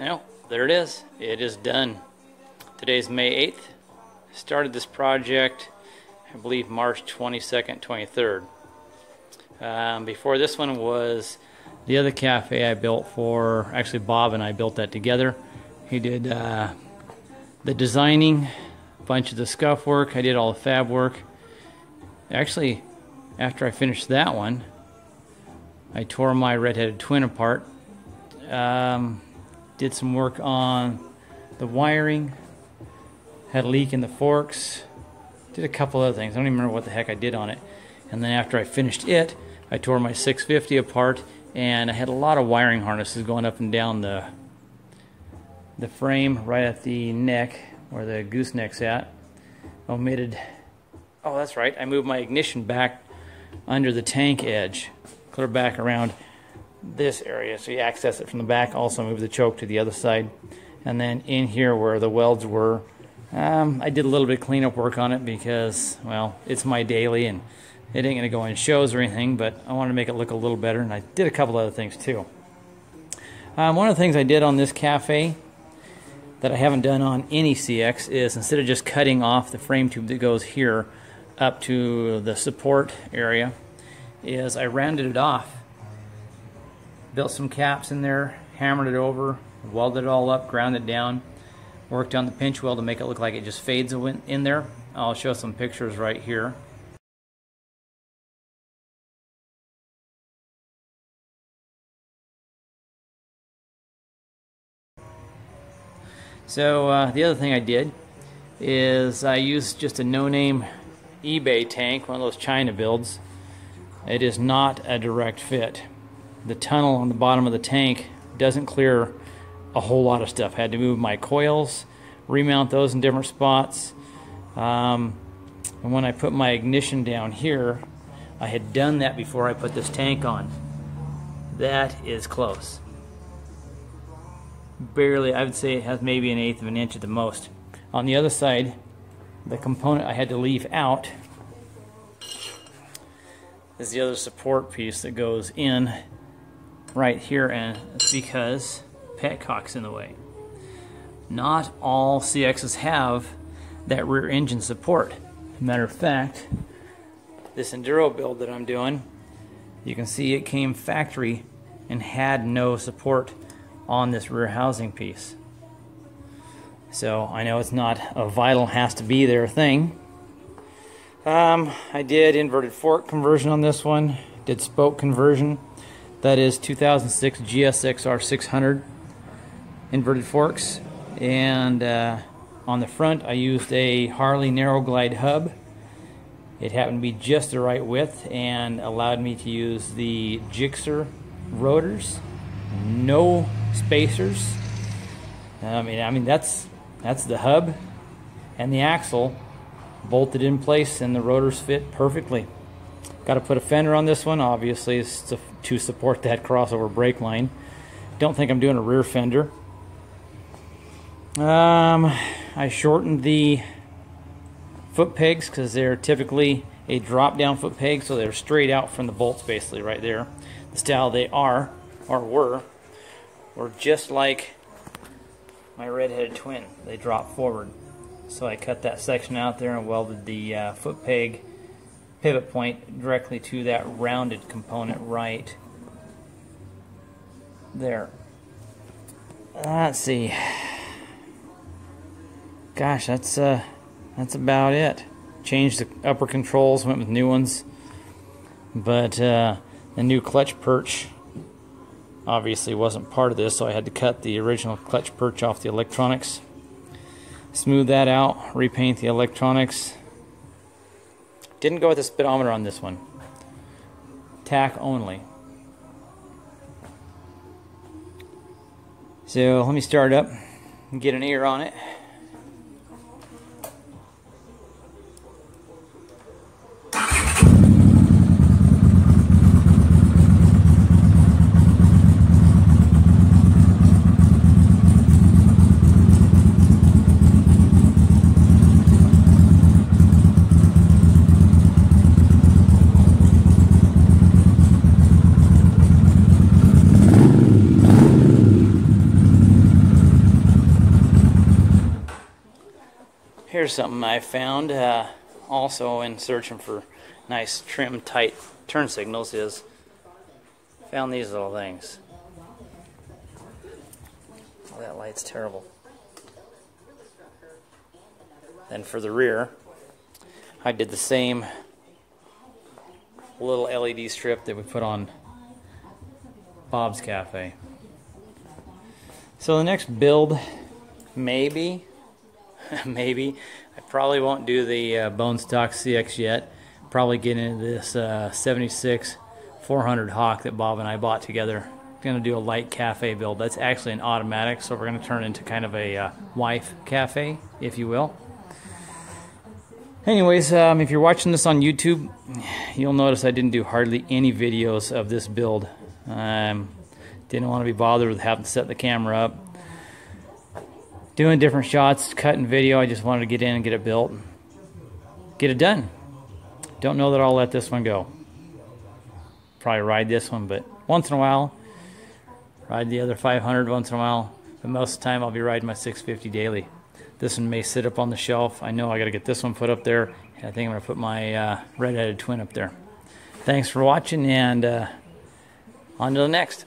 Well, there it is. It is done. Today's May 8th. Started this project, I believe, March 22nd, 23rd. Before this one was the other cafe I built for, actually Bob and I built that together. He did the designing, a bunch of the scuff work, I did all the fab work. Actually, after I finished that one, I tore my red-headed twin apart. Did some work on the wiring, had a leak in the forks, did a couple other things. I don't even remember what the heck I did on it. And then after I finished it, I tore my 650 apart, and I had a lot of wiring harnesses going up and down the frame right at the neck where the gooseneck's at. Omitted. Oh, that's right. I moved my ignition back under the tank edge, clear back around this area, so you access it from the back. Also move the choke to the other side, and then in here where the welds were, I did a little bit of cleanup work on it because, well, it's my daily and it ain't gonna go in shows or anything, but I wanted to make it look a little better, and I did a couple other things too. One of the things I did on this cafe that I haven't done on any CX is, instead of just cutting off the frame tube that goes here up to the support area, is I rounded it off. Built some caps in there, hammered it over, welded it all up, ground it down, worked on the pinch weld to make it look like it just fades in there. I'll show some pictures right here. So the other thing I did is I used just a no-name eBay tank, one of those China builds. It is not a direct fit. The tunnel on the bottom of the tank doesn't clear a whole lot of stuff. Had to move my coils, remount those in different spots. And when I put my ignition down here, I had done that before I put this tank on. That is close. Barely, I would say it has maybe 1/8 of an inch at the most. On the other side, the component I had to leave out is the other support piece that goes in right here, and it's because petcock's in the way. Not all CXs have that rear engine support. Matter of fact, this Enduro build that I'm doing, you can see it came factory and had no support on this rear housing piece. So I know it's not a vital has to be there thing. I did inverted fork conversion on this one, did spoke conversion. That is 2006 GSXR 600 inverted forks, and on the front I used a Harley narrow glide hub. It happened to be just the right width and allowed me to use the Gixxer rotors, no spacers. I mean that's the hub and the axle bolted in place, and the rotors fit perfectly. Got to put a fender on this one, obviously, to support that crossover brake line. Don't think I'm doing a rear fender. I shortened the foot pegs because they're typically a drop-down foot peg, so they're straight out from the bolts basically right there. The style they are, or were just like my red-headed twin. They drop forward. So I cut that section out there and welded the foot peg pivot point directly to that rounded component right there. Let's see. Gosh, that's about it. Changed the upper controls, went with new ones, but the new clutch perch obviously wasn't part of this, so I had to cut the original clutch perch off the electronics, smooth that out, repaint the electronics. Didn't go with the speedometer on this one. Tack only. So let me start up and get an ear on it. Here's something I found also in searching for nice trim tight turn signals is found these little things. Oh, that light's terrible. Then for the rear, I did the same little LED strip that we put on Bob's Cafe. So the next build, maybe, I probably won't do the bone stock CX yet. Probably get into this 76 400 Hawk that Bob and I bought together. Going to do a light cafe build. That's actually an automatic, so we're going to turn it into kind of a wife cafe, if you will. Anyways, if you're watching this on YouTube, you'll notice I didn't do hardly any videos of this build. Didn't want to be bothered with having to set the camera up, doing different shots, cutting video. I just wanted to get in and get it built, get it done. Don't know that I'll let this one go. Probably ride this one, but once in a while. Ride the other 500 once in a while, but most of the time I'll be riding my 650 daily. This one may sit up on the shelf. I know I got to get this one put up there, and I think I'm going to put my red-headed twin up there. Thanks for watching, and on to the next.